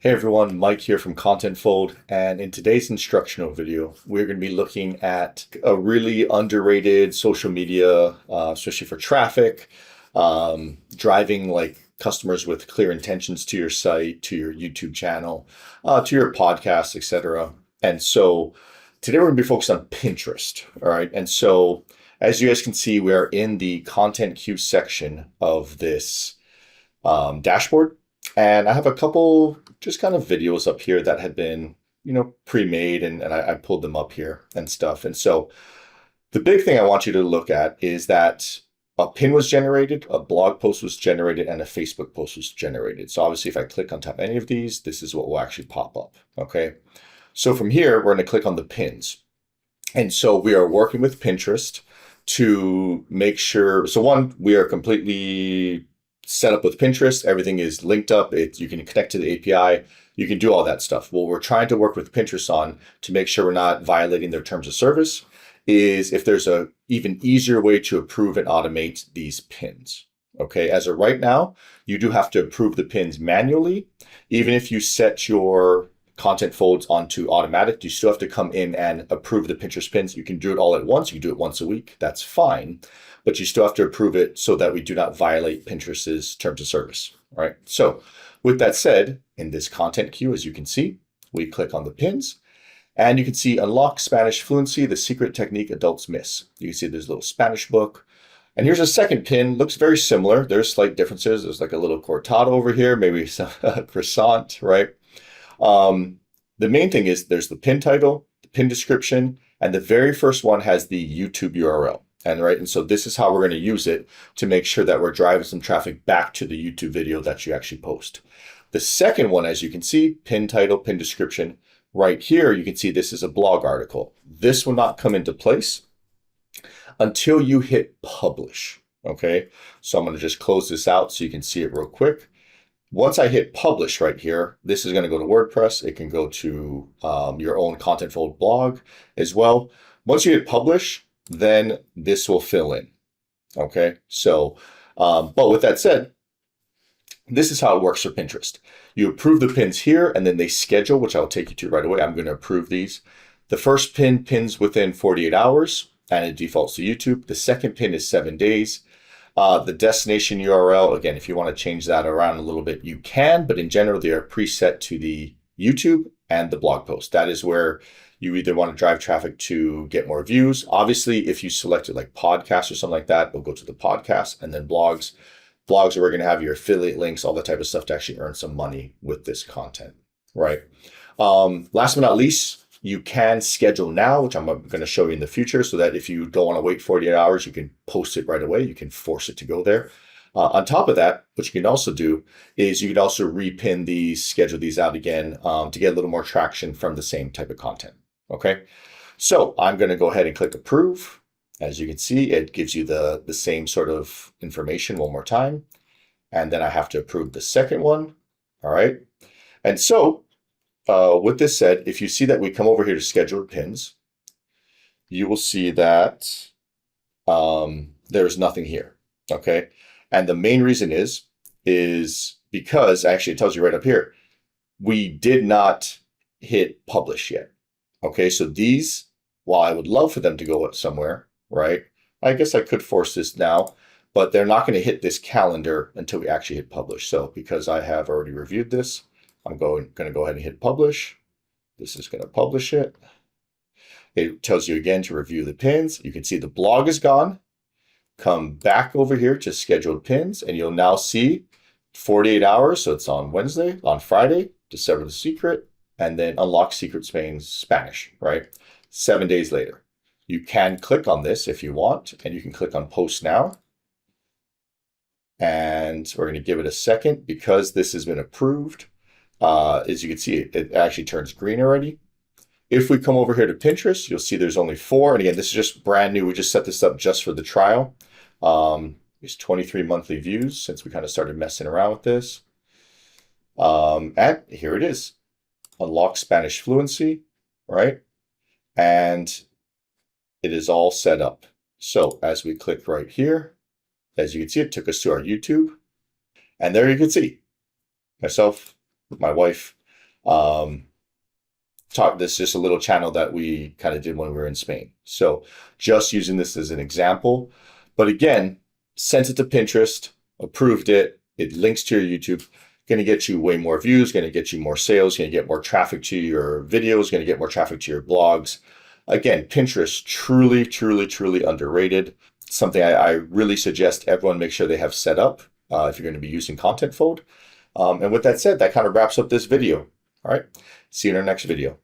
Hey everyone, Mike here from ContentFold, and in today's instructional video, we're going to be looking at a really underrated social media, especially for traffic, driving like customers with clear intentions to your site, to your YouTube channel, to your podcast, etc. And so today we're going to be focused on Pinterest, all right? And so as you guys can see, we are in the content queue section of this dashboard. And I have a couple just kind of videos up here that had been, pre-made and I pulled them up here and stuff. And so the big thing I want you to look at is that a pin was generated, a blog post was generated, and a Facebook post was generated. So obviously if I click on top of any of these, this is what will actually pop up, okay? So from here, we're gonna click on the pins. And so we are working with Pinterest to make sure, so one, we are completely set up with Pinterest. Everything is linked up. You can connect to the API. You can do all that stuff. What we're trying to work with Pinterest on to make sure we're not violating their terms of service is if there's a even easier way to approve and automate these pins. Okay, as of right now, you do have to approve the pins manually. Even if you set your content folds onto automatic, you still have to come in and approve the Pinterest pins. You can do it all at once. You can do it once a week. That's fine. But you still have to approve it so that we do not violate Pinterest's terms of service. All right. So with that said, in this content queue, as you can see, we click on the pins and you can see unlock Spanish fluency, the secret technique adults miss. You can see there's a little Spanish book. And here's a second pin, looks very similar. There's slight differences. There's like a little cortado over here, maybe some croissant, right? The main thing is there's the pin title, the pin description, and the very first one has the YouTube URL. And so this is how we're going to use it to make sure that we're driving some traffic back to the YouTube video that you actually post. The second one, as you can see, pin title, pin description, right here, you can see this is a blog article. This will not come into place until you hit publish. Okay, so I'm going to just close this out so you can see it real quick. Once I hit publish right here, this is going to go to WordPress. It can go to your own ContentFold blog as well. Once you hit publish, then this will fill in. Okay, so, but with that said, this is how it works for Pinterest. You approve the pins here and then they schedule, which I'll take you to right away. I'm going to approve these. The first pin pins within 48 hours and it defaults to YouTube. The second pin is 7 days. The destination URL, again, if you want to change that around a little bit, you can, but in general, they are preset to the YouTube and the blog post. That is where you either want to drive traffic to get more views. Obviously, if you selected like podcasts or something like that, we'll go to the podcast and then blogs. Blogs are where we're going to have your affiliate links, all that type of stuff to actually earn some money with this content, right? Last but not least, you can schedule now, which I'm going to show you in the future, so that if you don't want to wait 48 hours, you can post it right away. You can force it to go there. On top of that, what you can also do is you can also repin these, schedule these out again to get a little more traction from the same type of content. Okay, so I'm going to go ahead and click approve. As you can see, it gives you the same sort of information one more time. And then I have to approve the second one. All right. And so with this said, if you see that we come over here to schedule pins, you will see that there's nothing here. Okay. And the main reason is because actually it tells you right up here, we did not hit publish yet. Okay, so these, while I would love for them to go somewhere, right? I guess I could force this now, but they're not going to hit this calendar until we actually hit publish. So because I have already reviewed this, I'm going to go ahead and hit publish. This is going to publish it. It tells you again to review the pins. You can see the blog is gone. Come back over here to scheduled pins, and you'll now see 48 hours. So it's on Wednesday, on Friday, discover the secret, and then unlock secret Spanish, right? 7 days later. You can click on this if you want, and you can click on post now. And we're going to give it a second because this has been approved. As you can see, it actually turns green already. If we come over here to Pinterest, you'll see there's only 4. And again, this is just brand new. We just set this up just for the trial. It's 23 monthly views since we kind of started messing around with this. And here it is. Unlock Spanish fluency, right? And it is all set up. So as we click right here, as you can see, it took us to our YouTube. And there you can see myself, my wife, This is just a little channel that we kind of did when we were in Spain. So just using this as an example. But again, sent it to Pinterest, approved it. It links to your YouTube. Going to get you way more views, going to get you more sales, going to get more traffic to your videos, going to get more traffic to your blogs. Again, Pinterest, truly, truly, truly underrated. Something I really suggest everyone make sure they have set up if you're going to be using ContentFold. And with that said, that kind of wraps up this video. All right, see you in our next video.